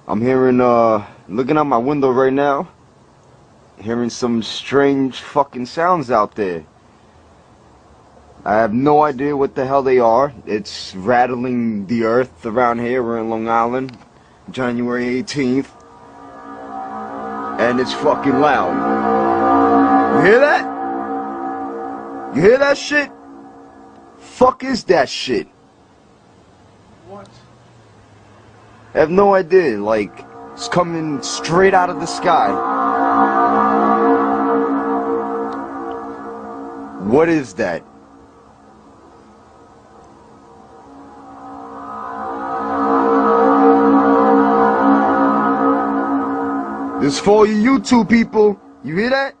I'm hearing, looking out my window right now, hearing some strange fucking sounds out there. I have no idea what the hell they are. It's rattling the earth around here. We're in Long Island, January 18th. And it's fucking loud. You hear that? You hear that shit? Fuck is that shit? What? I have no idea. Like, it's coming straight out of the sky. What is that? This is for you YouTube people. You hear that?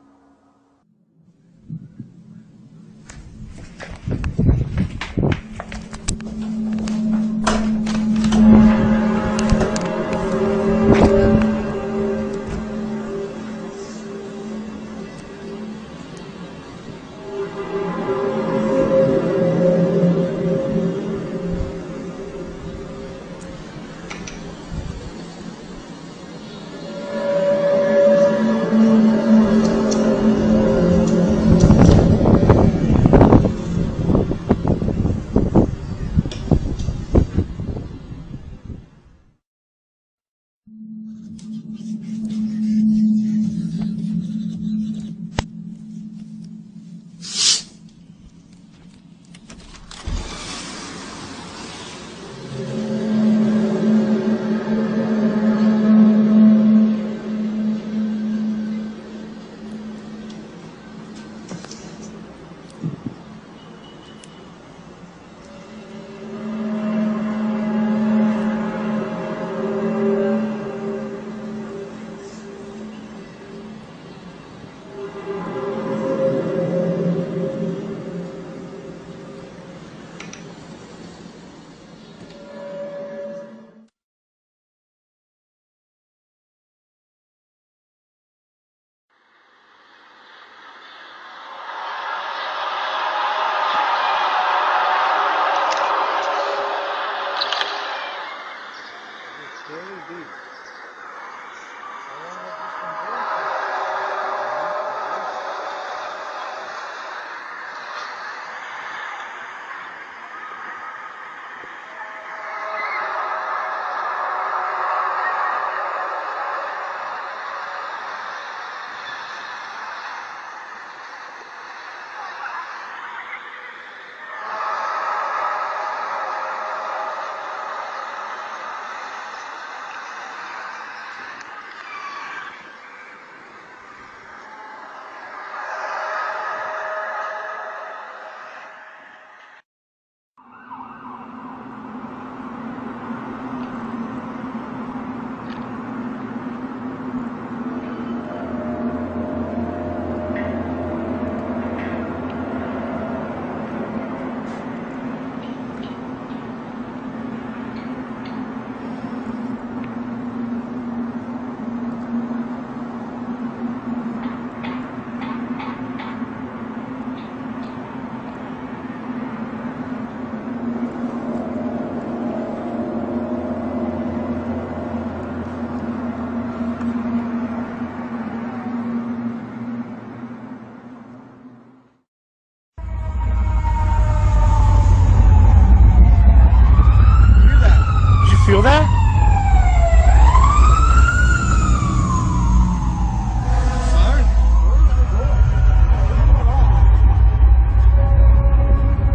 Feel that?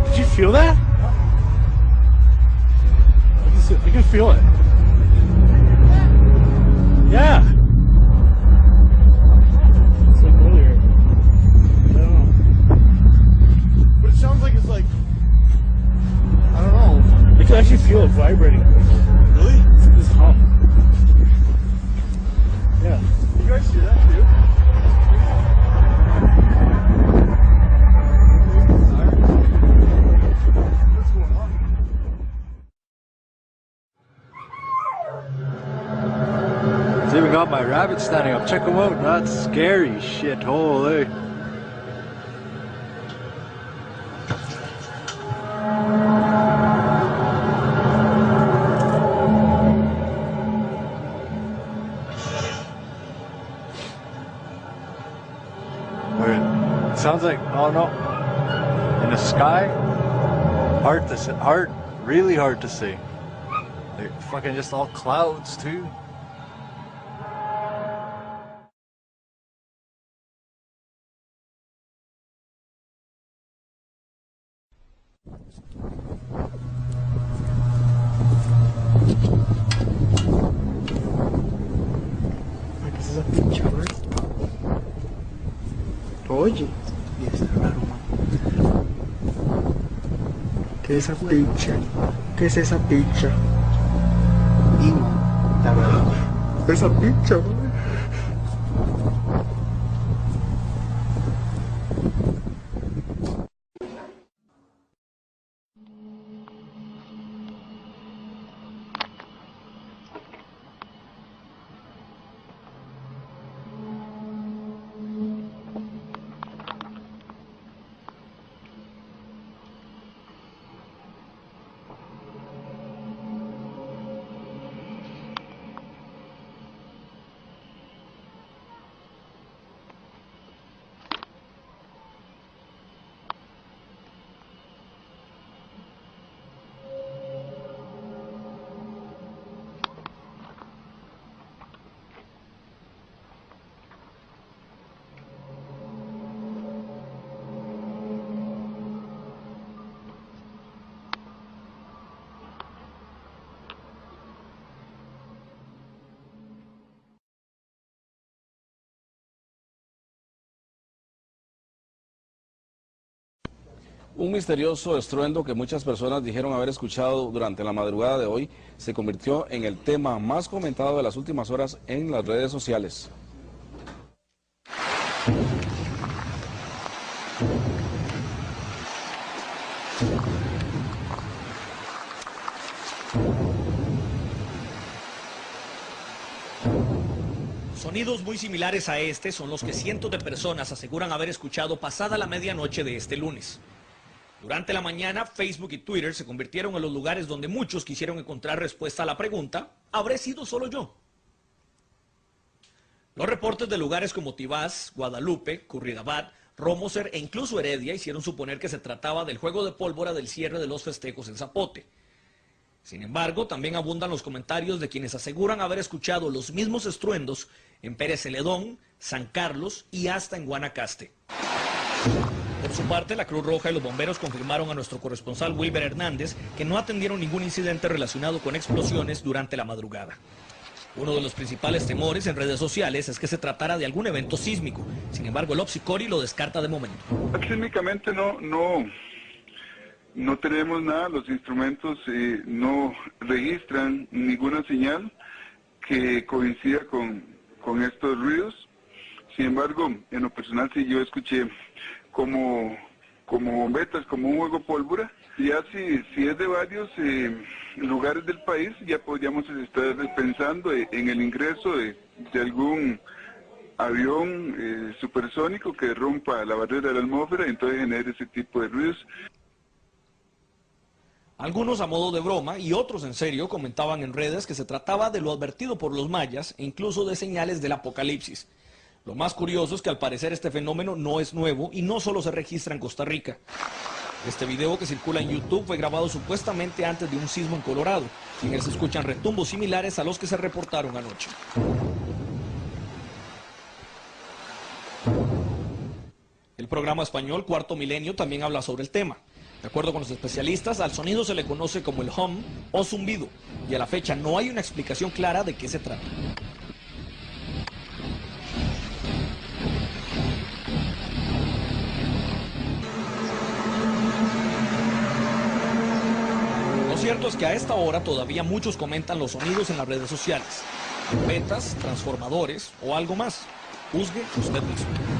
Did you feel that? I can feel it. Yeah. It's like earlier. I don't know. But it sounds like it's like, I don't know. I can actually feel it vibrating. Really? This hum. Yeah. You guys see that too? What's going on? It's even got my rabbit standing up. Check them out. That's scary shit. Holy. It sounds like, oh no, in the sky, hard to see, really hard to see. Like fucking just all clouds too. ¿Qué es esa pincha, güey? Oye, está raro, man. ¿Qué es esa pincha? ¿Qué es esa pincha? Y man, está raro. Esa pincha, güey. Un misterioso estruendo que muchas personas dijeron haber escuchado durante la madrugada de hoy se convirtió en el tema más comentado de las últimas horas en las redes sociales. Sonidos muy similares a este son los que cientos de personas aseguran haber escuchado pasada la medianoche de este lunes. Durante la mañana, Facebook y Twitter se convirtieron en los lugares donde muchos quisieron encontrar respuesta a la pregunta, ¿habré sido solo yo? Los reportes de lugares como Tibás, Guadalupe, Curridabat, Romoser e incluso Heredia hicieron suponer que se trataba del juego de pólvora del cierre de los festejos en Zapote. Sin embargo, también abundan los comentarios de quienes aseguran haber escuchado los mismos estruendos en Pérez Celedón, San Carlos y hasta en Guanacaste. Por su parte, la Cruz Roja y los bomberos confirmaron a nuestro corresponsal Wilber Hernández que no atendieron ningún incidente relacionado con explosiones durante la madrugada. Uno de los principales temores en redes sociales es que se tratara de algún evento sísmico. Sin embargo, el Opsicori lo descarta de momento. Sísmicamente no tenemos nada, los instrumentos no registran ninguna señal que coincida con estos ruidos. Sin embargo, en lo personal sí yo escuché como bombetas, como un juego pólvora. Ya si es de varios lugares del país, ya podríamos estar pensando en el ingreso de algún avión supersónico que rompa la barrera de la atmósfera y entonces genere ese tipo de ruidos. Algunos a modo de broma y otros en serio comentaban en redes que se trataba de lo advertido por los mayas e incluso de señales del apocalipsis. Lo más curioso es que al parecer este fenómeno no es nuevo y no solo se registra en Costa Rica. Este video que circula en YouTube fue grabado supuestamente antes de un sismo en Colorado. En él se escuchan retumbos similares a los que se reportaron anoche. El programa español Cuarto Milenio también habla sobre el tema. De acuerdo con los especialistas, al sonido se le conoce como el hum o zumbido, y a la fecha no hay una explicación clara de qué se trata. Lo cierto es que a esta hora todavía muchos comentan los sonidos en las redes sociales. Trompetas, transformadores o algo más. Juzgue usted mismo.